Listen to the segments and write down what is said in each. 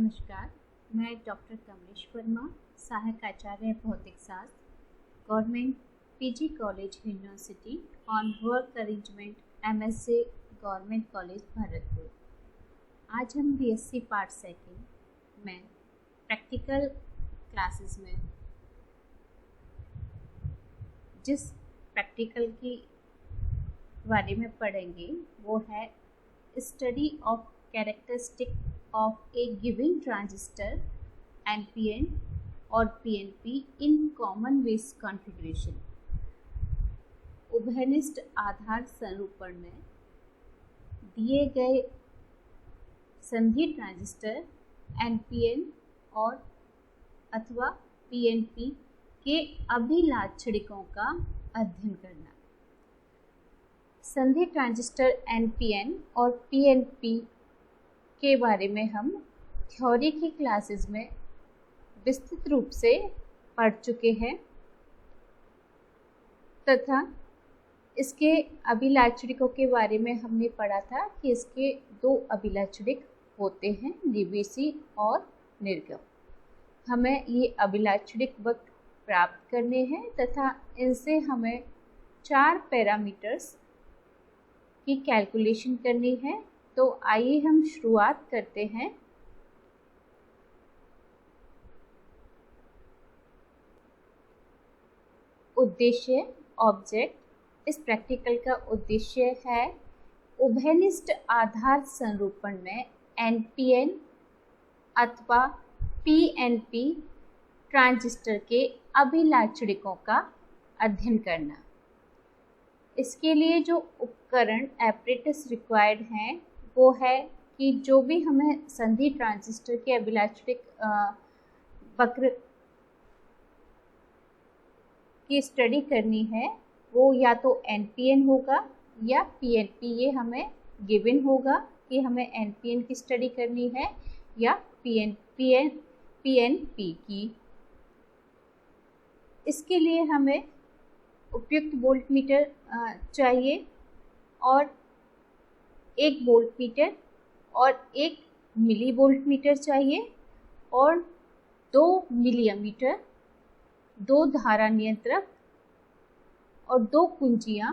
नमस्कार, मैं डॉक्टर कमलेश वर्मा, सहायक आचार्य भौतिक शास्त्र, government PG college university on work arrangement MSc government college Bharatpur. आज हम BSc पार्ट सेकेंड में प्रैक्टिकल क्लासेस में जिस प्रैक्टिकल की बारे में पढ़ेंगे वो है study of characteristic of A given transistor NPN और PNP in common base configuration. उभयनिष्ठ आधार संरूपण में दिए गए संधि ट्रांजिस्टर NPN और अथवा PNP के अभिलाक्षणिकों का अध्ययन करना। संधि ट्रांजिस्टर NPN और PNP के बारे में हम थ्योरी की क्लासेस में विस्तृत रूप से पढ़ चुके हैं तथा इसके अभिलाक्षणिकों के बारे में हमने पढ़ा था कि इसके दो अभिलाक्षणिक होते हैं, निवेशी और निर्गम। हमें ये अभिलाक्षणिक वक्र प्राप्त करने हैं तथा इनसे हमें 4 पैरामीटर्स की कैलकुलेशन करनी है। तो आइए हम शुरुआत करते हैं। उद्देश्य ऑब्जेक्ट, इस प्रैक्टिकल का उद्देश्य है उभयनिष्ठ आधार संरूपण में NPN अथवा PNP ट्रांजिस्टर के अभिलाक्षणिकों का अध्ययन करना। इसके लिए जो उपकरण एपरेटस रिक्वायर्ड हैं वो है कि जो भी हमें संधि ट्रांजिस्टर के अभिलाक्षणिक वक्र की स्टडी करनी है वो या तो NPN होगा या PNP। ये हमें गिवन होगा कि हमें NPN की स्टडी करनी है या PNP की। इसके लिए हमें उपयुक्त वोल्टमीटर चाहिए और एक वोल्टमीटर और एक मिली वोल्टमीटर चाहिए और 2 मिलीमीटर, 2 धारा नियंत्रक और 2 कुंजियां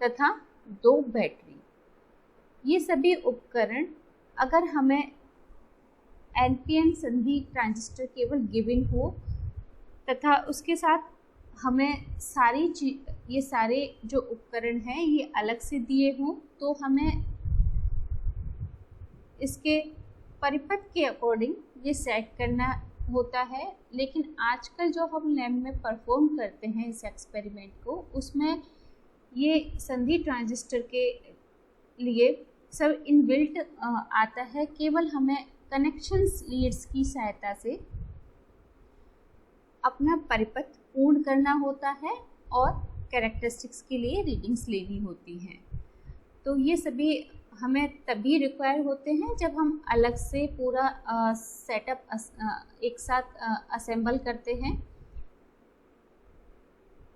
तथा 2 बैटरी। ये सभी उपकरण अगर हमें NPN संधि ट्रांजिस्टर केवल गिवन हो तथा उसके साथ हमें ये सारे जो उपकरण हैं ये अलग से दिए हों तो हमें इसके परिपथ के अकॉर्डिंग ये सेट करना होता है। लेकिन आजकल जो हम लैब में परफॉर्म करते हैं इस एक्सपेरिमेंट को, उसमें ये संधि ट्रांजिस्टर के लिए सब इनबिल्ट आता है। केवल हमें कनेक्शंस लीड्स की सहायता से अपना परिपथ पूर्ण करना होता है और कैरेक्टरिस्टिक्स के लिए रीडिंग्स लेनी होती हैं। तो ये सभी हमें तभी रिक्वायर होते हैं जब हम अलग से पूरा सेटअप एक साथ असेंबल करते हैं।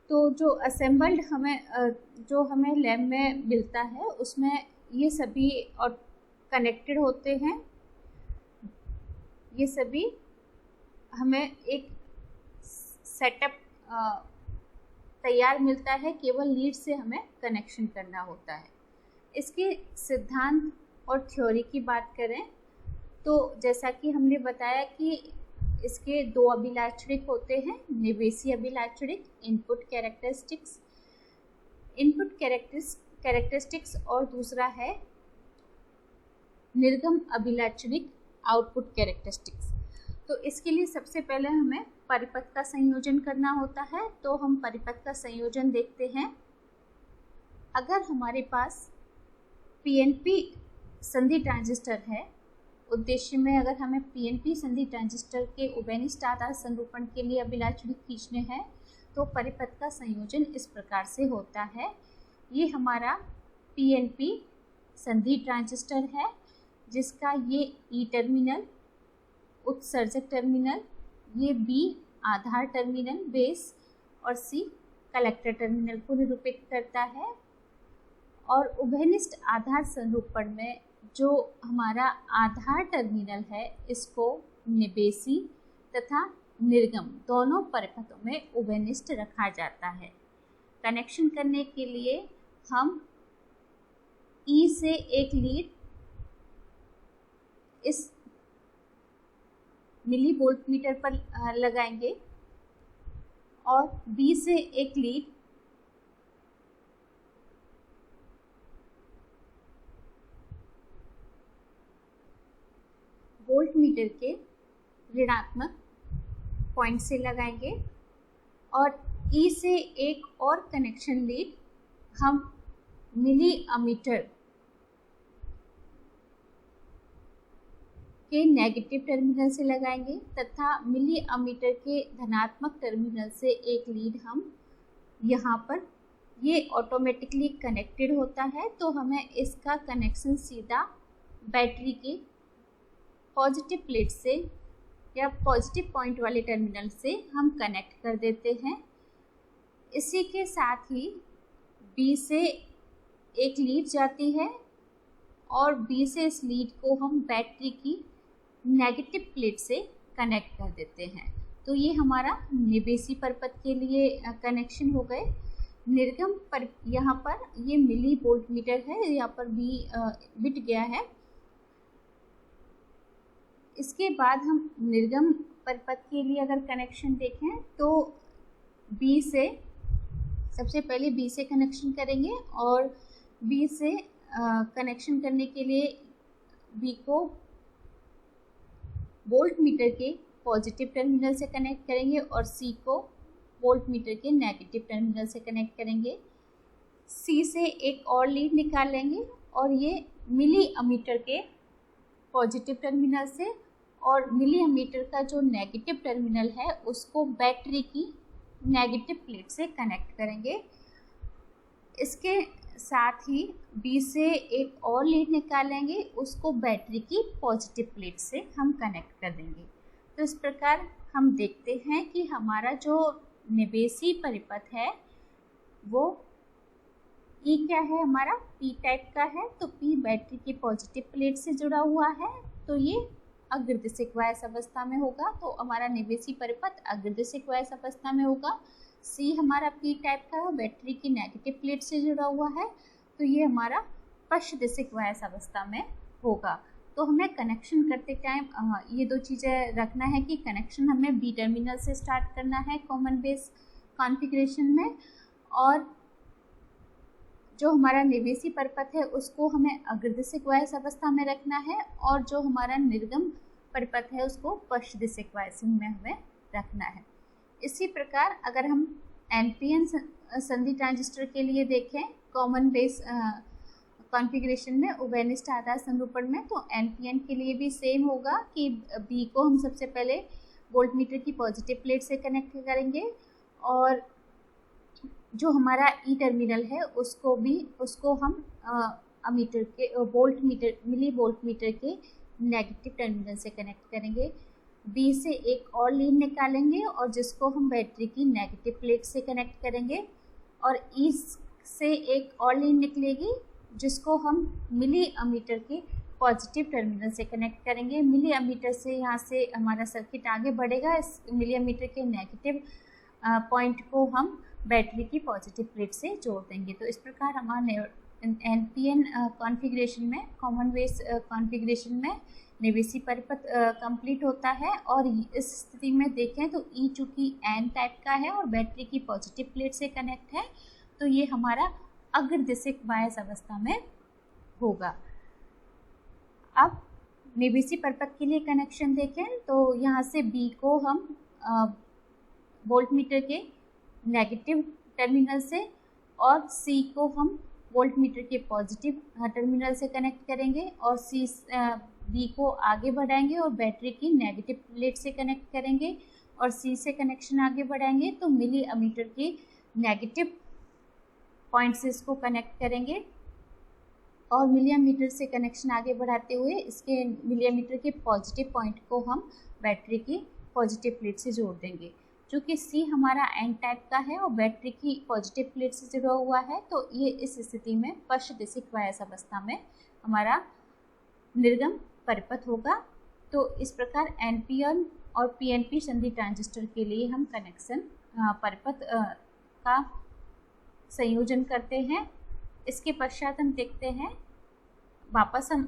तो जो असेंबल्ड जो हमें लैब में मिलता है उसमें ये सभी और कनेक्टेड होते हैं। ये सभी हमें एक सेटअप तैयार मिलता है, केवल लीड से हमें कनेक्शन करना होता है। इसके सिद्धांत और थ्योरी की बात करें तो जैसा कि हमने बताया कि इसके 2 अभिलाक्षणिक होते हैं, निवेशी अभिलाक्षणिक इनपुट कैरेक्टरिस्टिक्स और दूसरा है निर्गम अभिलाक्षणिक आउटपुट कैरेक्टरिस्टिक्स। तो इसके लिए सबसे पहले हमें परिपथ का संयोजन करना होता है। तो हम परिपथ का संयोजन देखते हैं। अगर हमारे पास PNP संधि ट्रांजिस्टर है, उद्देश्य में अगर हमें PNP संधि ट्रांजिस्टर के उभयनिष्ठ आधार संरूपण के लिए अभिलाक्षणिक खींचने हैं तो परिपथ का संयोजन इस प्रकार से होता है। ये हमारा PNP संधि ट्रांजिस्टर है जिसका ये E टर्मिनल उत्सर्जक टर्मिनल, ये B आधार टर्मिनल बेस और C कलेक्टर टर्मिनल को निरूपित करता है। और उभयनिष्ठ आधार संरूपण में जो हमारा आधार टर्मिनल है इसको निवेशी तथा निर्गम दोनों परिपथों में उभयनिष्ठ रखा जाता है। कनेक्शन करने के लिए हम ई से एक लीड इस मिली वोल्ट मीटर पर लगाएंगे और बी से एक लीड वोल्ट मीटर के ऋणात्मक पॉइंट से लगाएंगे और ई से एक और कनेक्शन लीड हम मिली अमीटर के नेगेटिव टर्मिनल से लगाएंगे तथा मिली अमीटर के धनात्मक टर्मिनल से एक लीड हम यहाँ पर, ये ऑटोमेटिकली कनेक्टेड होता है तो हमें इसका कनेक्शन सीधा बैटरी के पॉजिटिव प्लेट से या पॉजिटिव पॉइंट वाले टर्मिनल से हम कनेक्ट कर देते हैं। इसी के साथ ही बी से एक लीड जाती है और बी से इस लीड को हम बैटरी की नेगेटिव प्लेट से कनेक्ट कर देते हैं। तो ये हमारा निवेशी परिपथ के लिए कनेक्शन हो गए। निर्गम पर यहाँ पर ये मिली वोल्ट मीटर है, यहाँ पर बी बिट गया है। इसके बाद हम निर्गम परिपथ के लिए अगर कनेक्शन देखें तो बी से सबसे पहले बी से कनेक्शन करेंगे और बी से कनेक्शन करने के लिए बी को वोल्ट मीटर के पॉजिटिव टर्मिनल से कनेक्ट करेंगे और सी को वोल्ट मीटर के नेगेटिव टर्मिनल से कनेक्ट करेंगे। सी से एक और लीड निकाल लेंगे और ये मिली अमीटर के पॉजिटिव टर्मिनल से और मिली अमीटर का जो नेगेटिव टर्मिनल है उसको बैटरी की नेगेटिव प्लेट से कनेक्ट करेंगे। इसके साथ ही बी से एक और लीड निकालेंगे, उसको बैटरी की पॉजिटिव प्लेट से हम कनेक्ट कर देंगे। तो इस प्रकार हम देखते हैं कि हमारा जो निवेशी परिपथ है वो ई क्या है, हमारा पी टाइप का है। तो पी बैटरी की पॉजिटिव प्लेट से जुड़ा हुआ है तो ये अग्रदिशिक वायस अवस्था में होगा। तो हमारा निवेशी परिपथ अग्रदिशिक वायस अवस्था में होगा। सी हमारा पी टाइप का है, बैटरी की नेगेटिव प्लेट से जुड़ा हुआ है तो ये हमारा पश्चदिशिक वायस अवस्था में होगा। तो हमें कनेक्शन करते टाइम ये दो चीज़ें रखना है कि कनेक्शन हमें बी टर्मिनल से स्टार्ट करना है कॉमन बेस कॉन्फ़िगरेशन में, और जो हमारा निवेशी परिपथ है उसको हमें अग्रदिशिक वायस अवस्था में रखना है और जो हमारा निर्गम परिपथ है उसको पश्चदिशिक वायस में हमें रखना है। इसी प्रकार अगर हम एनपीएन संधि ट्रांजिस्टर के लिए देखें कॉमन बेस कॉन्फ़िगरेशन में उभयनिष्ठ आधार संरूपण में, तो एनपीएन के लिए भी सेम होगा कि बी को हम सबसे पहले वोल्ट मीटर की पॉजिटिव प्लेट से कनेक्ट करेंगे और जो हमारा ई टर्मिनल है उसको हम अमीटर के voltmeter milli voltmeter के नेगेटिव टर्मिनल से कनेक्ट करेंगे। बी से एक और लीड निकालेंगे और जिसको हम बैटरी की नेगेटिव प्लेट से कनेक्ट करेंगे और ई से एक और लीड निकलेगी जिसको हम मिली अमीटर के पॉजिटिव टर्मिनल से कनेक्ट करेंगे। मिली अमीटर से यहाँ से हमारा सर्किट आगे बढ़ेगा। इस मिली अमीटर के नेगेटिव पॉइंट को हम बैटरी की पॉजिटिव प्लेट से जोड़ देंगे। तो इस प्रकार हमारा एनपीएन कॉन्फ़िगरेशन में कॉमन बेस कॉन्फ़िगरेशन में निवेशी परिपथ कंप्लीट होता है। और इस स्थिति में देखें तो ई चूँकि एन टाइप का है और बैटरी की पॉजिटिव प्लेट से कनेक्ट है तो ये हमारा अग्रदिशिक वायस अवस्था में होगा। अब निवेशी परिपथ के लिए कनेक्शन देखें तो यहाँ से बी को हम वोल्ट मीटर के नेगेटिव टर्मिनल से और सी को हम वोल्ट मीटर के पॉजिटिव टर्मिनल से कनेक्ट करेंगे और बी को आगे बढ़ाएंगे और बैटरी की नेगेटिव प्लेट से कनेक्ट करेंगे और सी से कनेक्शन आगे बढ़ाएंगे तो मिली अमीटर के नेगेटिव पॉइंट से इसको कनेक्ट करेंगे और मिली अमीटर से कनेक्शन आगे बढ़ाते हुए इसके मिली अमीटर के पॉजिटिव पॉइंट को हम बैटरी की पॉजिटिव प्लेट से जोड़ देंगे। चूँकि सी हमारा एन टाइप का है और बैटरी की पॉजिटिव प्लेट से जुड़ा हुआ है तो ये इस स्थिति में पश्चदिशिक वायस अवस्था में हमारा निर्गम परिपथ होगा। तो इस प्रकार एनपीएन और पीएनपी संधि ट्रांजिस्टर के लिए हम कनेक्शन परिपथ का संयोजन करते हैं। इसके पश्चात हम देखते हैं, वापस हम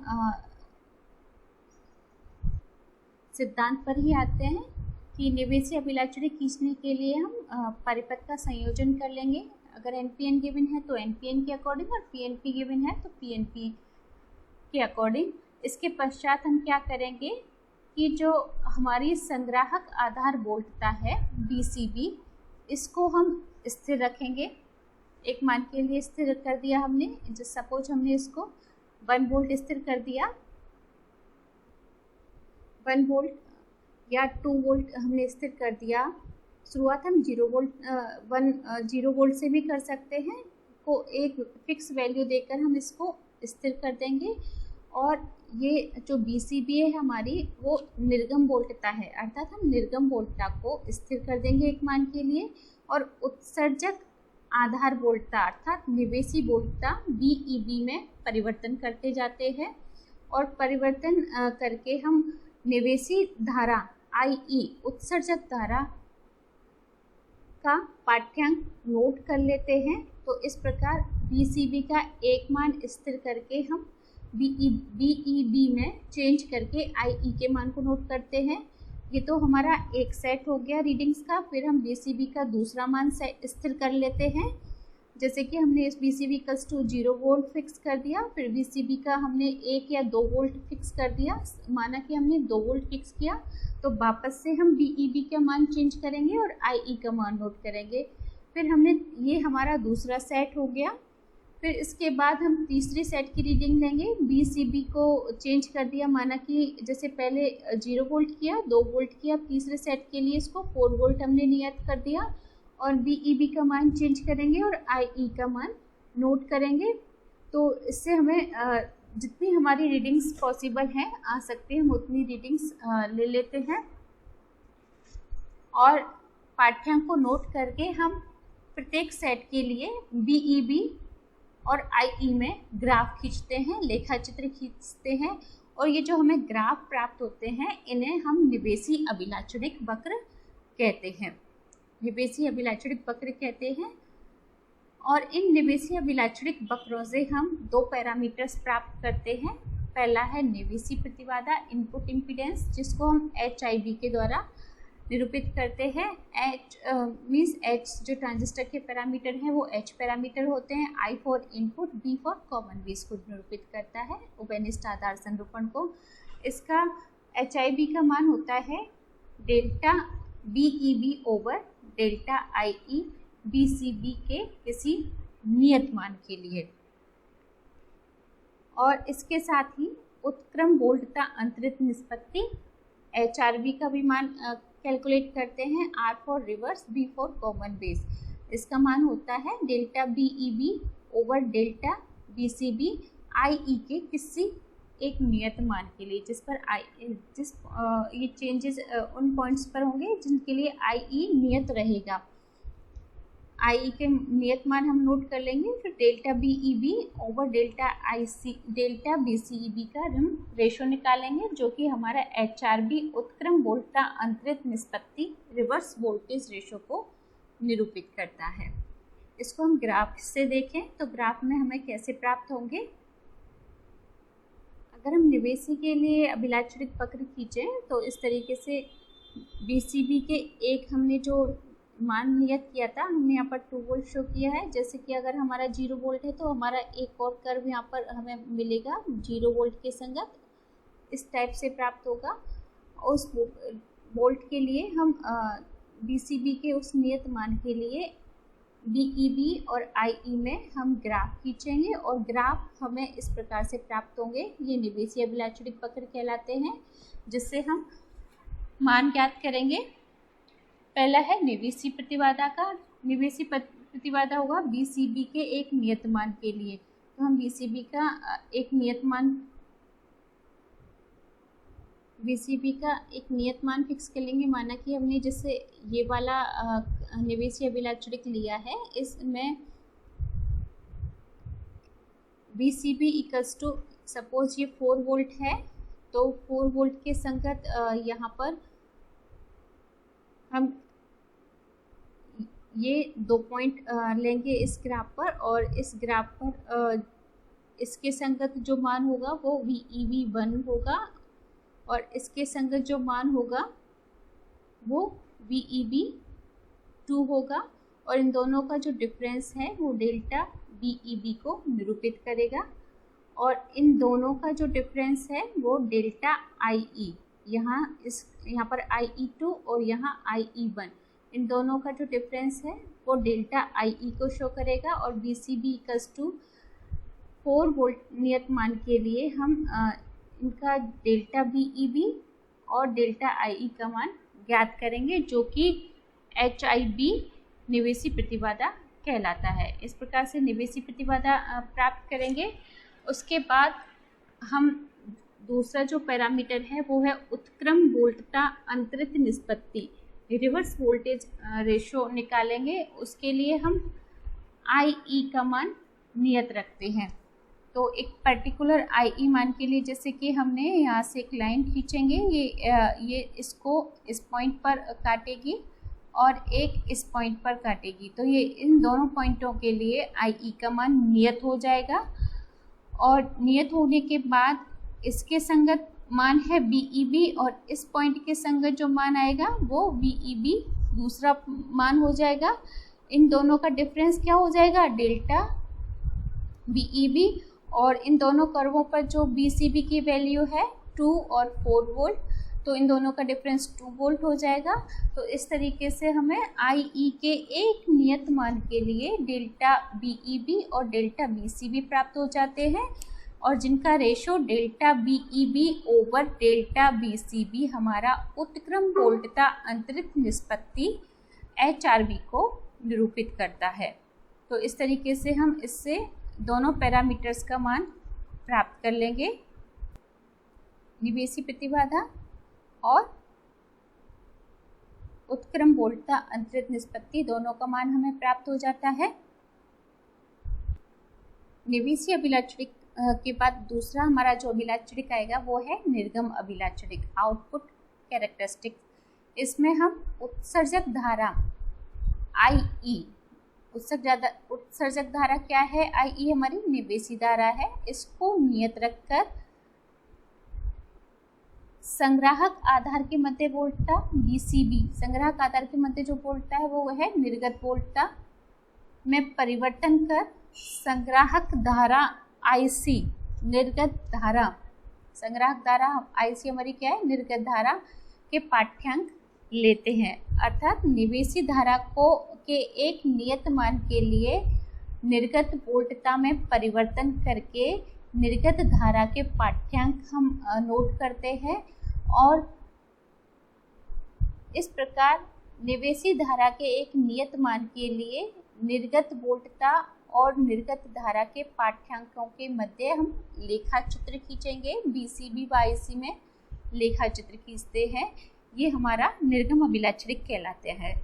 सिद्धांत पर ही आते हैं कि निवेशी अभिलाषणी खींचने के लिए हम परिपथ का संयोजन कर लेंगे। अगर एनपीएन गिवन है तो एनपीएन के अकॉर्डिंग, और पीएनपी गिवन है तो पीएनपी के अकॉर्डिंग। इसके पश्चात हम क्या करेंगे कि जो हमारी संग्राहक आधार वोल्टता है बीसीबी, इसको हम स्थिर रखेंगे। एक मान के लिए स्थिर कर दिया हमने, जो सपोज हमने इसको 1 वोल्ट स्थिर कर दिया, 1 वोल्ट या 2 वोल्ट हमने स्थिर कर दिया। शुरुआत हम 0 वोल्ट से भी कर सकते हैं, को एक फिक्स वैल्यू देकर हम इसको स्थिर कर देंगे। और ये जो बीसीबी है हमारी, वो निर्गम वोल्टता है, अर्थात हम निर्गम वोल्टता को स्थिर कर देंगे एक मान के लिए। और उत्सर्जक आधार वोल्टता अर्थात निवेशी वोल्टता बीईबी में परिवर्तन करते जाते हैं। और परिवर्तन करके हम निवेशी धारा आईई, उत्सर्जक धारा का पाठ्यांक नोट कर लेते हैं। तो इस प्रकार बीसीबी का एक मान स्थिर करके हम बीईबी में चेंज करके आईई के मान को नोट करते हैं। ये तो हमारा एक सेट हो गया रीडिंग्स का। फिर हम बीसीबी का दूसरा मान स्थिर कर लेते हैं। जैसे कि हमने इस बीसीबी का 0 वोल्ट फिक्स कर दिया, फिर बीसीबी का हमने 1 या 2 वोल्ट फिक्स कर दिया, माना कि हमने 2 वोल्ट फिक्स किया। तो वापस से हम बीईबी का मान चेंज करेंगे और आईई का मान नोट करेंगे। फिर हमने, ये हमारा दूसरा सेट हो गया। फिर इसके बाद हम तीसरी सेट की रीडिंग लेंगे। बीसीबी को चेंज कर दिया, माना कि जैसे पहले 0 वोल्ट किया, 2 वोल्ट किया, तीसरे सेट के लिए इसको 4 वोल्ट हमने नियत कर दिया। और बीईबी का मान चेंज करेंगे और आईई का मान नोट करेंगे। तो इससे हमें जितनी हमारी रीडिंग्स पॉसिबल हैं, आ सकती हैं, हम उतनी रीडिंग्स ले लेते हैं। और पाठ्यांक को नोट करके हम प्रत्येक सेट के लिए बीईबी और आईई में ग्राफ खींचते हैं, लेखा चित्र खींचते हैं। और ये जो हमें ग्राफ प्राप्त होते हैं, इन्हें हम निवेशी अभिलाक्षणिक वक्र कहते हैं, निवेशी अभिलाक्षणिक वक्र कहते हैं। और इन निवेशी अभिलाक्षणिक वक्रों से हम 2 पैरामीटर्स प्राप्त करते हैं। पहला है निवेशी प्रतिबाधा, इनपुट इम्पीडेंस, जिसको हम HIV के द्वारा निरूपित करते हैं। H जो ट्रांजिस्टर के पैरामीटर हैं वो H पैरामीटर होते हैं। I for input, B for common base को निरूपित करता है उभयनिष्ठ आधार संरूपण को। इसका HIV का मान होता है delta BEB over delta IE BCB के किसी नियत मान के लिए। और इसके साथ ही उत्क्रम वोल्टता अंतरित निष्पत्ति HRV का भी मान कैलकुलेट करते हैं। R for reverse, B for common base. इसका मान होता है delta BEB over delta BCB IE के किसी एक नियत मान के लिए, जिस पर ये चेंजेस उन पॉइंट्स पर होंगे जिनके लिए IE नियत रहेगा। IE के नियत मान हम नोट कर लेंगे। फिर delta BEB over delta BCEB का हम रेशो निकालेंगे, जो कि हमारा HRB उत्क्रम वोल्टता अंतरित निष्पत्ति रिवर्स वोल्टेज रेशो को निरूपित करता है। इसको हम ग्राफ से देखें तो ग्राफ में हमें कैसे प्राप्त होंगे। अगर हम निवेशी के लिए अभिलाक्षणिक वक्र खींचें तो इस तरीके से BCB के एक हमने जो मान नियत किया था, हमने यहाँ पर 2 वोल्ट शो किया है। जैसे कि अगर हमारा 0 वोल्ट है तो हमारा एक और कर्व यहाँ पर हमें मिलेगा 0 वोल्ट के संगत, इस टाइप से प्राप्त होगा। उस वोल्ट के लिए हम BCB के उस नियत मान के लिए BEB और IE में हम ग्राफ खींचेंगे और ग्राफ हमें इस प्रकार से प्राप्त होंगे। ये निवेशी अभिलाक्षणिक वक्र कहलाते हैं, जिससे हम मान ज्ञात करेंगे। पहला है निवेशी प्रतिबाधा का। निवेशी प्रतिबाधा होगा BCB के एक नियत मान के लिए। तो हम BCB का एक नियत मान फिक्स कर लेंगे। माना कि हमने जैसे ये वाला निवेशी अभिलाक्षणिक लिया है, इसमें BCB इक्वल्स टू सपोज ये 4 वोल्ट है, तो 4 वोल्ट के संगत यहाँ पर हम ये 2 पॉइंट लेंगे इस ग्राफ पर, और इस ग्राफ पर इसके संगत जो मान होगा वो VEB1 होगा, और इसके संगत जो मान होगा वो VEB2 होगा, और इन दोनों का जो डिफरेंस है वो डेल्टा VEB को निरूपित करेगा, और इन दोनों का जो डिफरेंस है वो डेल्टा IE, यहाँ पर IE2 और यहाँ IE1, इन दोनों का जो डिफरेंस है वो डेल्टा IE को शो करेगा। और BCB इक्वल्स टू 4 वोल्ट नियत मान के लिए हम इनका डेल्टा VEB और डेल्टा IE का मान ज्ञात करेंगे, जो कि HIB निवेशी प्रतिबाधा कहलाता है। इस प्रकार से निवेशी प्रतिबाधा प्राप्त करेंगे। उसके बाद हम दूसरा जो पैरामीटर है वो है उत्क्रम वोल्टता अंतरित निष्पत्ति, रिवर्स वोल्टेज रेशो निकालेंगे। उसके लिए हम IE का मान नियत रखते हैं। तो एक पर्टिकुलर IE मान के लिए, जैसे कि हमने यहाँ से एक लाइन खींचेंगे, ये इसको इस पॉइंट पर काटेगी और एक इस पॉइंट पर काटेगी, तो ये इन दोनों पॉइंटों के लिए IE का मान नियत हो जाएगा। और नियत होने के बाद इसके संगत मान है BEB, और इस पॉइंट के संगत जो मान आएगा वो VEB दूसरा मान हो जाएगा। इन दोनों का डिफरेंस क्या हो जाएगा, डेल्टा VEB, और इन दोनों कर्वों पर जो BCB की वैल्यू है 2 और 4 वोल्ट, तो इन दोनों का डिफरेंस 2 वोल्ट हो जाएगा। तो इस तरीके से हमें IE के एक नियत मान के लिए डेल्टा VEB और डेल्टा BCB प्राप्त हो जाते हैं, और जिनका ratio delta VEB over delta BCB हमारा उत्क्रम वोल्टता अंतरित निष्पत्ति HRB को निरूपित करता है। तो इस तरीके से हम इससे दोनों पैरामीटर्स का मान प्राप्त कर लेंगे, निवेशी प्रतिबाधा और उत्क्रम वोल्टता अंतरित निष्पत्ति, दोनों का मान हमें प्राप्त हो जाता है। निवेशी अभिलाक्षणिक के बाद दूसरा हमारा जो अभिलाक्षणिक आएगा वो है निर्गम अभिलाक्षणिक, आउटपुट कैरेक्टरिस्टिक। इसमें हम उत्सर्जक धारा IE, उत्सर्जक धारा क्या है, IE हमारी निवेशी धारा है, इसको नियत रखकर संग्राहक आधार के मध्य वोल्टता BCB, संग्राहक आधार के मध्य जो वोल्टता है वो है निर्गत वोल्टता, में परिवर्तन कर संग्राहक धारा IC, निर्गत धारा, संग्राहक धारा IC हमारी क्या है, निर्गत धारा के पाठ्यांक लेते हैं। अर्थात निवेशी धारा के एक नियत मान के लिए निर्गत वोल्टता में परिवर्तन करके निर्गत धारा के पाठ्यांक हम नोट करते हैं, और इस प्रकार निवेशी धारा के एक नियत मान के लिए निर्गत वोल्टता और निर्गत धारा के पाठ्यांकों के मध्य हम लेखा चित्र खींचेंगे। BCB व IC में लेखा चित्र खींचते हैं, ये हमारा निर्गम अभिलाक्षणिक कहलाते हैं।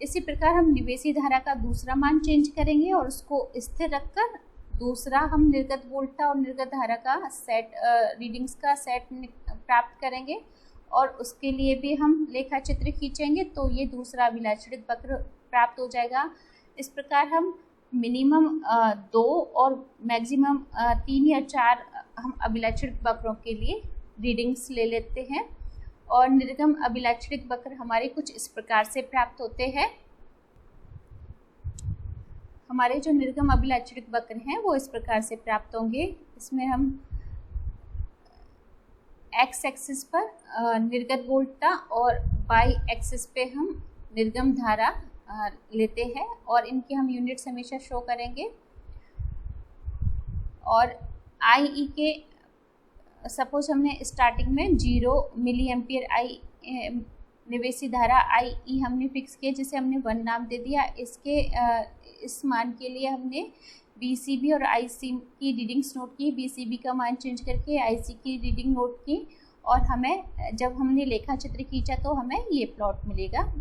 इसी प्रकार हम निवेशी धारा का दूसरा मान चेंज करेंगे और उसको स्थिर रखकर दूसरा हम निर्गत वोल्टता और निर्गत धारा का सेट, रीडिंग्स का सेट प्राप्त करेंगे, और उसके लिए भी हम लेखा चित्र खींचेंगे, तो ये दूसरा अभिलाक्षणिक वक्र प्राप्त हो जाएगा। इस प्रकार हम मिनिमम 2 और मैक्सिमम 3 या 4 हम अभिलाक्षणिक वक्रों के लिए रीडिंग्स ले लेते हैं, और निर्गम अभिलाक्षणिक वक्र हमारे कुछ इस प्रकार से प्राप्त होते हैं। हमारे जो निर्गम अभिलाक्षणिक वक्र हैं वो इस प्रकार से प्राप्त होंगे। इसमें हम एक्स एक्सिस पर निर्गत वोल्टता और वाई एक्सिस पे हम निर्गम धारा लेते हैं, और इनके हम यूनिट्स हमेशा शो करेंगे। और IE के सपोज हमने स्टार्टिंग में 0 मिली एम्पियर निवेशी धारा IE हमने फिक्स किया, जिसे हमने 1 नाम दे दिया। इसके इस मान के लिए हमने BCB और IC की रीडिंग्स नोट की, BCB का मान चेंज करके IC की रीडिंग नोट की, और हमें जब हमने लेखा चित्र खींचा तो हमें ये प्लॉट मिलेगा,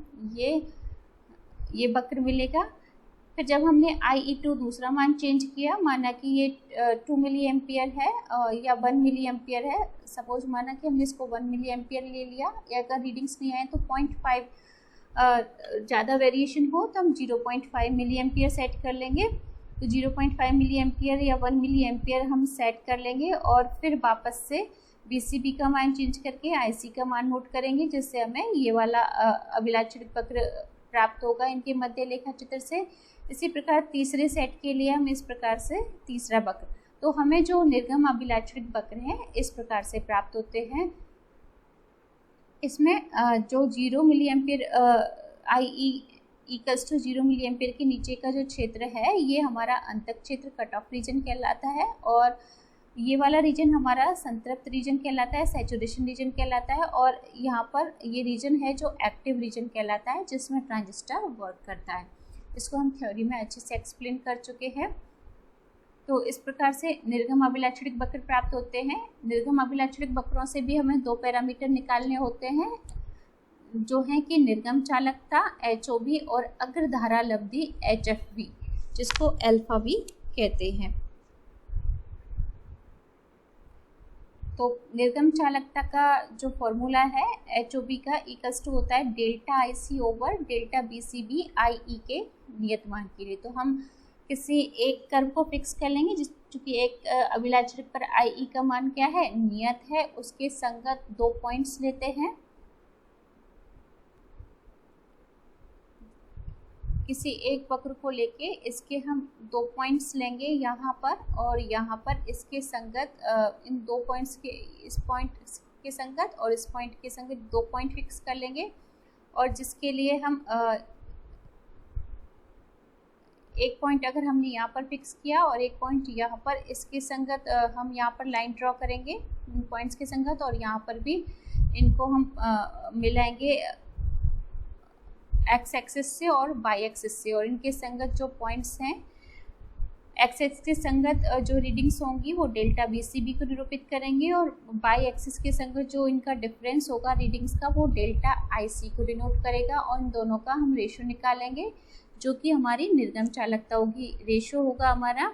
ये वक्र मिलेगा। फिर जब हमने IE2 दूसरा मान चेंज किया, माना कि ये 2 मिली एम्पियर है या 1 मिली एम्पियर है, सपोज माना कि हमने इसको 1 मिली एम्पियर ले लिया, या अगर रीडिंग्स नहीं आए तो 0.5 ज़्यादा वेरिएशन हो तो हम 0.5 मिली एम्पियर सेट कर लेंगे। तो 0.5 मिली एम्पियर या 1 मिली एम्पियर हम सेट कर लेंगे और फिर वापस से BCB का मान चेंज करके IC का मान नोट करेंगे, जिससे हमें ये वाला अभिलाक्षणिक वक्र प्राप्त होगा इनके मध्य लेखा चित्र से। इसी प्रकार तीसरे सेट के लिए हम इस प्रकार से तीसरा वक्र, तो हमें जो निर्गम अभिलाक्षणिक वक्र हैं इस प्रकार से प्राप्त होते हैं। इसमें जो 0 milliampere IE equals to 0 milliampere के नीचे का जो क्षेत्र है ये हमारा अंतक क्षेत्र कट ऑफ रीजन कहलाता है, और ये वाला रीजन हमारा संतृप्त रीजन कहलाता है, सैचुरेशन रीजन कहलाता है, और यहाँ पर ये रीजन है जो एक्टिव रीजन कहलाता है जिसमें ट्रांजिस्टर वर्क करता है। इसको हम थ्योरी में अच्छे से एक्सप्लेन कर चुके हैं। तो इस प्रकार से निर्गम अभिलाक्षणिक वक्र प्राप्त होते हैं। निर्गम अभिलाक्षणिक वक्रों से भी हमें 2 पैरामीटर निकालने होते हैं, जो हैं कि निर्गम चालकता HOV और अग्रधारा लब्धि HFV, जिसको अल्फा भी कहते हैं। तो निर्गम चालकता का जो फॉर्मूला है HOV का इक्वल्स टू होता है delta IC over delta BCB IE के नियत मान के लिए। तो हम किसी एक कर्व को फिक्स कर लेंगे, चूँकि एक अभिलाक्षणिक पर IE का मान क्या है, नियत है, उसके संगत 2 पॉइंट्स लेते हैं। किसी एक वक्र को लेके इसके हम 2 पॉइंट्स लेंगे यहाँ पर और यहाँ पर, इसके संगत इन 2 पॉइंट्स के, इस पॉइंट के संगत और इस पॉइंट के संगत 2 पॉइंट फिक्स कर लेंगे, और जिसके लिए हम एक पॉइंट अगर हमने यहाँ पर फिक्स किया और एक पॉइंट यहाँ पर, इसके संगत हम यहाँ पर लाइन ड्रॉ करेंगे इन पॉइंट्स के संगत, और यहाँ पर भी इनको हम मिलाएंगे एक्स एक्सिस से और वाई एक्सिस से, और इनके संगत जो पॉइंट्स हैं एक्स एक्सिस के संगत जो रीडिंग्स होंगी वो डेल्टा BCB को निरूपित करेंगे, और वाई एक्सिस के संगत जो इनका डिफरेंस होगा रीडिंग्स का वो डेल्टा IC को डिनोट करेगा, और इन दोनों का हम रेशो निकालेंगे जो कि हमारी निर्गम चालकता होगी। रेशो होगा हमारा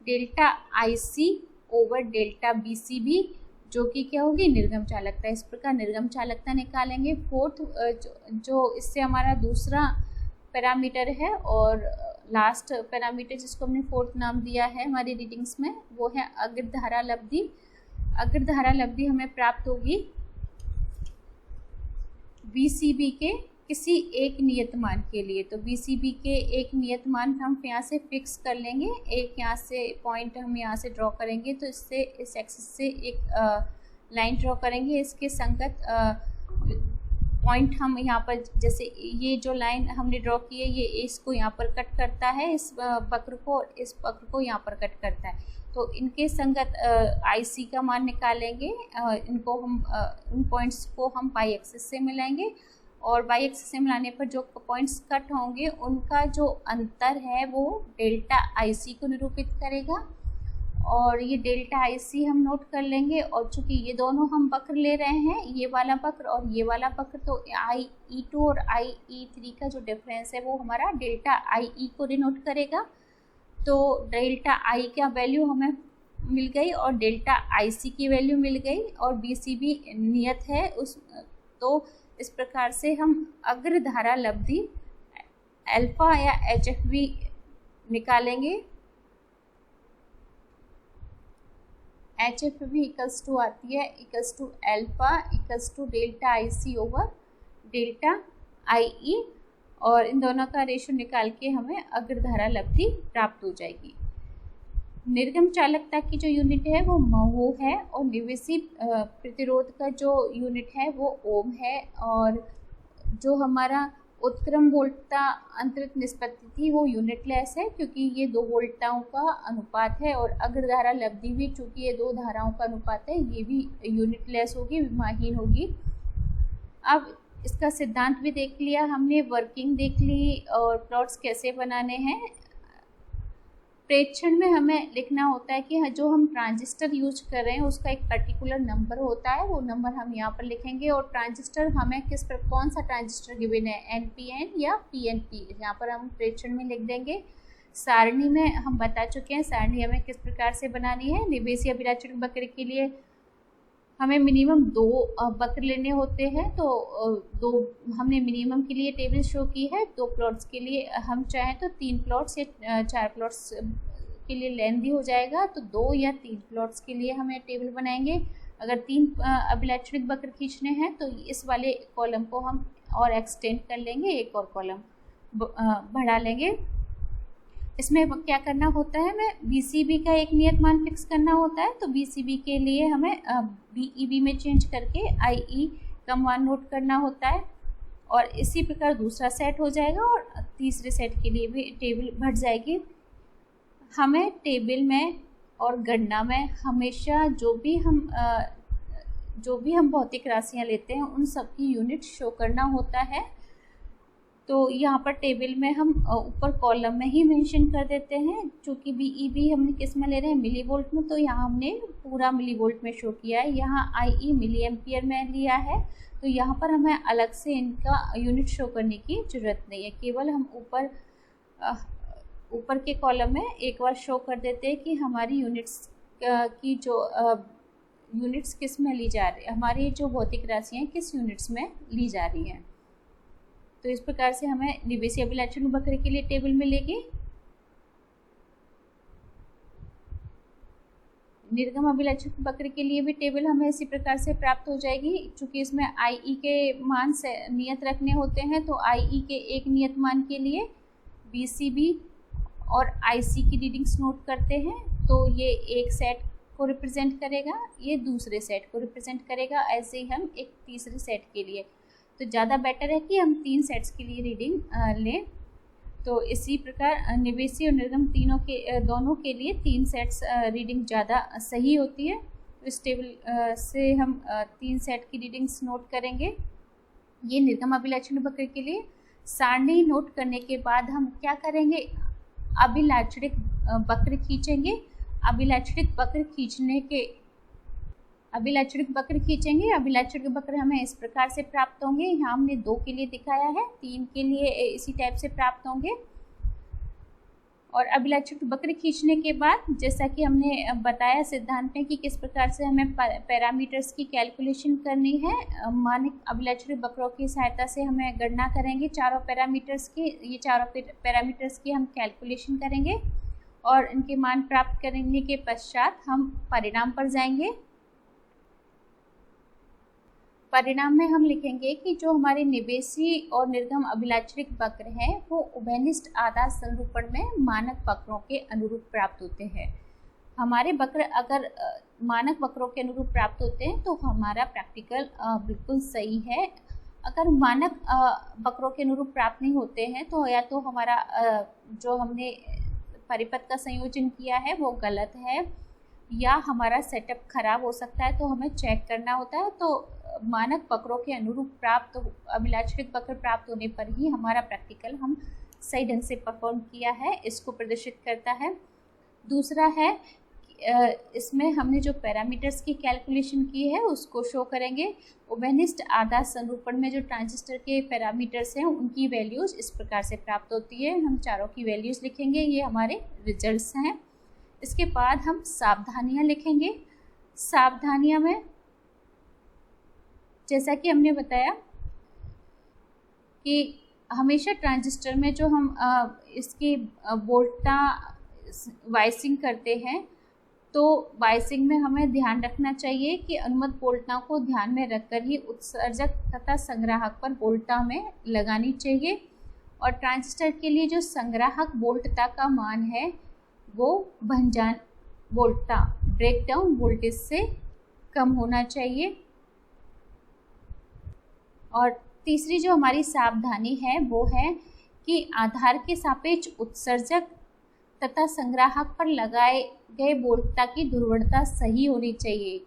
delta IC over delta BCB, जो कि क्या होगी, निर्गम चालकता। इस प्रकार निर्गम चालकता निकालेंगे। फोर्थ जो इससे हमारा दूसरा पैरामीटर है और लास्ट पैरामीटर जिसको हमने फोर्थ नाम दिया है हमारी रीडिंग्स में, वो है अग्रधारा लब्धि। अग्रधारा लब्धि हमें प्राप्त होगी BCB के किसी एक नियत मान के लिए। तो BCB के एक नियत मान हम यहाँ से फिक्स कर लेंगे, एक यहाँ से पॉइंट हम यहाँ से ड्रॉ करेंगे, तो इससे इस एक्सिस से एक लाइन ड्रॉ करेंगे, इसके संगत पॉइंट हम यहाँ पर, जैसे ये जो लाइन हमने ड्रॉ की है ये इसको यहाँ पर कट करता है, इस वक्र को यहाँ पर कट करता है। तो इनके संगत IC का मान निकालेंगे, इनको हम इन पॉइंट्स को हम वाई एक्सिस से मिलाएंगे, और वाई एक्सिस से मिलाने पर जो पॉइंट्स कट होंगे उनका जो अंतर है वो डेल्टा IC को निरूपित करेगा, और ये डेल्टा IC हम नोट कर लेंगे। और चूंकि ये दोनों हम वक्र ले रहे हैं, ये वाला वक्र और ये वाला वक्र, तो IE2 और IE3 का जो डिफरेंस है वो हमारा डेल्टा IE को डिनोट करेगा। तो डेल्टा I का वैल्यू हमें मिल गई और डेल्टा IC की वैल्यू मिल गई, और BCB नियत है उस, तो इस प्रकार से हम अग्रधारा लब्धि अल्फा या HFV निकालेंगे। HFV इक्वल्स टू आती है equals to alpha equals to delta IC over delta IE, और इन दोनों का रेशो निकाल के हमें अग्रधारा लब्धि प्राप्त हो जाएगी। निर्गम चालकता की जो यूनिट है वो महो है, और निवेशी प्रतिरोध का जो यूनिट है वो ओम है, और जो हमारा उत्क्रम वोल्टता अंतरित निष्पत्ति थी वो यूनिटलेस है, क्योंकि ये 2 वोल्टताओं का अनुपात है, और अग्रधारा लब्धि भी चूंकि ये 2 धाराओं का अनुपात है ये भी यूनिटलेस होगी, विमाहीन होगी। अब इसका सिद्धांत भी देख लिया हमने, वर्किंग देख ली, और प्लॉट्स कैसे बनाने हैं। प्रेक्षण में हमें लिखना होता है कि जो हम ट्रांजिस्टर यूज कर रहे हैं उसका एक पर्टिकुलर नंबर होता है, वो नंबर हम यहाँ पर लिखेंगे। और ट्रांजिस्टर हमें कौन सा ट्रांजिस्टर गिवन है, एनपीएन या पीएनपी, यहाँ पर हम प्रेक्षण में लिख देंगे। सारणी में हम बता चुके हैं सारणी हमें किस प्रकार से बनानी है। निवेशी अभिलाक्षणिक वक्र के लिए हमें मिनिमम 2 वक्र लेने होते हैं, तो 2 हमने मिनिमम के लिए टेबल शो की है। 2 प्लॉट्स के लिए हम चाहें तो 3 प्लॉट्स या 4 प्लॉट्स के लिए लेंथी हो जाएगा, तो 2 या 3 प्लॉट्स के लिए हमें टेबल बनाएंगे। अगर 3 अभिलाक्षणिक वक्र खींचने हैं तो इस वाले कॉलम को हम और एक्सटेंड कर लेंगे, एक और कॉलम बढ़ा लेंगे। इसमें क्या करना होता है, हमें बीसीबी का एक नियत मान फिक्स करना होता है, तो बीसीबी के लिए हमें बीईबी में चेंज करके आईई का मान नोट करना होता है। और इसी प्रकार दूसरा सेट हो जाएगा और तीसरे सेट के लिए भी टेबल बढ़ जाएगी। हमें टेबल में और गणना में हमेशा जो भी हम भौतिक राशियाँ लेते हैं उन सब की यूनिट शो करना होता है। तो यहाँ पर टेबल में हम ऊपर कॉलम में ही मेंशन कर देते हैं, चूँकि बीईबी हमने किस में ले रहे हैं, मिली वोल्ट में, तो यहाँ हमने पूरा मिली वोल्ट में शो किया है। यहाँ आईई मिली एम्पियर में लिया है, तो यहाँ पर हमें अलग से इनका यूनिट शो करने की ज़रूरत नहीं है। केवल हम ऊपर के कॉलम में एक बार शो कर देते हैं कि हमारी यूनिट्स की जो यूनिट्स किस में ली जा रही है, हमारी जो भौतिक राशियाँ किस यूनिट्स में ली जा रही हैं। तो इस प्रकार से हमें निवेशी अभिलाक्षणिक वक्र के लिए टेबल मिलेगी। निर्गम अभिलाक्षणिक वक्र के लिए भी टेबल हमें इसी प्रकार से प्राप्त हो जाएगी। चूंकि इसमें आईई के मान से नियत रखने होते हैं, तो आईई के एक नियत मान के लिए बीसीबी और आईसी की रीडिंग्स नोट करते हैं, तो ये एक सेट को रिप्रेजेंट करेगा, ये दूसरे सेट को रिप्रेजेंट करेगा। ऐसे ही हम एक तीसरे सेट के लिए, तो ज़्यादा बेटर है कि हम 3 सेट्स के लिए रीडिंग लें। तो इसी प्रकार निवेशी और निर्गम दोनों के लिए 3 सेट्स रीडिंग ज़्यादा सही होती है। तो इस टेबल से हम 3 सेट की रीडिंग्स नोट करेंगे। ये निर्गम अभिलाक्षणिक वक्र के लिए सारणी नोट करने के बाद हम क्या करेंगे, अभिलाक्षणिक वक्र खींचेंगे। अभिलाक्षणिक वक्र अभिलाक्षणिक वक्र हमें इस प्रकार से प्राप्त होंगे। यहाँ हमने 2 के लिए दिखाया है, 3 के लिए इसी टाइप से प्राप्त होंगे। और अभिलाक्षणिक वक्र खींचने के बाद, जैसा कि हमने बताया सिद्धांत में कि किस प्रकार से हमें पैरामीटर्स की कैलकुलेशन करनी है, मानक अभिलाक्षणिक वक्रों की सहायता से हमें गणना करेंगे चारों पैरामीटर्स की। ये चारों पैरामीटर्स की हम कैलकुलेशन करेंगे और इनके मान प्राप्त करने के पश्चात हम परिणाम पर जाएंगे। परिणाम में हम लिखेंगे कि जो हमारे निवेशी और निर्गम अभिलाक्षणिक वक्र हैं वो उभयनिष्ठ आधार संरूपण में मानक वक्रों के अनुरूप प्राप्त होते हैं। हमारे वक्र अगर मानक वक्रों के अनुरूप प्राप्त होते हैं तो हमारा प्रैक्टिकल बिल्कुल सही है। अगर मानक वक्रों के अनुरूप प्राप्त नहीं होते हैं तो या तो हमारा जो हमने परिपथ का संयोजन किया है वो गलत है, या हमारा सेटअप खराब हो सकता है, तो हमें चेक करना होता है। तो मानक वक्रों के अनुरूप प्राप्त अभिलाक्षणिक वक्र प्राप्त होने पर ही हमारा प्रैक्टिकल हम सही ढंग से परफॉर्म किया है, इसको प्रदर्शित करता है। दूसरा है इसमें हमने जो पैरामीटर्स की कैलकुलेशन की है उसको शो करेंगे। उभयनिष्ठ आधार संरूपण में जो ट्रांजिस्टर के पैरामीटर्स हैं उनकी वैल्यूज इस प्रकार से प्राप्त होती है। हम चारों की वैल्यूज लिखेंगे, ये हमारे रिजल्ट्स हैं। इसके बाद हम सावधानियां लिखेंगे। सावधानियां में जैसा कि हमने बताया कि हमेशा ट्रांजिस्टर में जो हम इसकी वोल्टा वाइसिंग करते हैं, तो वाइसिंग में हमें ध्यान रखना चाहिए कि अनुमत वोल्टा को ध्यान में रखकर ही उत्सर्जक तथा संग्राहक पर वोल्टा में लगानी चाहिए। और ट्रांजिस्टर के लिए जो संग्राहक वोल्टता का मान है वो भंजान वोल्टा ब्रेकडाउन वोल्टेज से कम होना चाहिए। और तीसरी जो हमारी सावधानी है वो है कि आधार के सापेक्ष उत्सर्जक तथा संग्राहक पर लगाए गए वोल्टता की ध्रुवणता सही होनी चाहिए।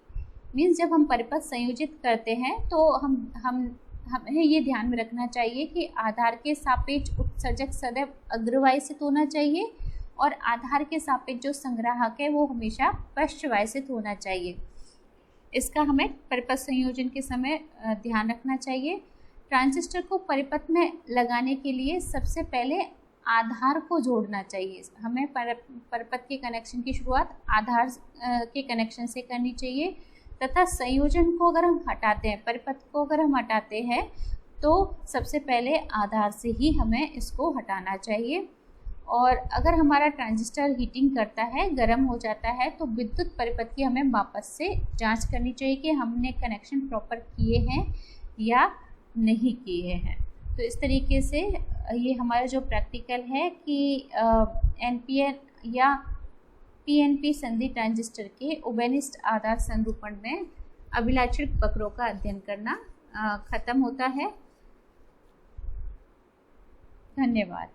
मीन्स जब हम परिपथ संयोजित करते हैं तो हमें ये ध्यान में रखना चाहिए कि आधार के सापेक्ष उत्सर्जक सदैव अग्रवाही होना चाहिए और आधार के सापेक्ष जो संग्राहक है वो हमेशा पश्चवायसित होना चाहिए। इसका हमें परिपथ संयोजन के समय ध्यान रखना चाहिए। ट्रांजिस्टर को परिपथ में लगाने के लिए सबसे पहले आधार को जोड़ना चाहिए। हमें परिपथ के कनेक्शन की शुरुआत आधार के कनेक्शन से करनी चाहिए तथा संयोजन को अगर हम हटाते हैं, परिपथ को अगर हम हटाते हैं तो सबसे पहले आधार से ही हमें इसको हटाना चाहिए। और अगर हमारा ट्रांजिस्टर हीटिंग करता है, गर्म हो जाता है, तो विद्युत परिपथ की हमें वापस से जांच करनी चाहिए कि हमने कनेक्शन प्रॉपर किए हैं या नहीं किए हैं। तो इस तरीके से ये हमारा जो प्रैक्टिकल है कि एनपीएन या पीएनपी संधि ट्रांजिस्टर के उभयनिष्ठ आधार संरूपण में अभिलाक्षणिक वक्रों का अध्ययन करना खत्म होता है। धन्यवाद।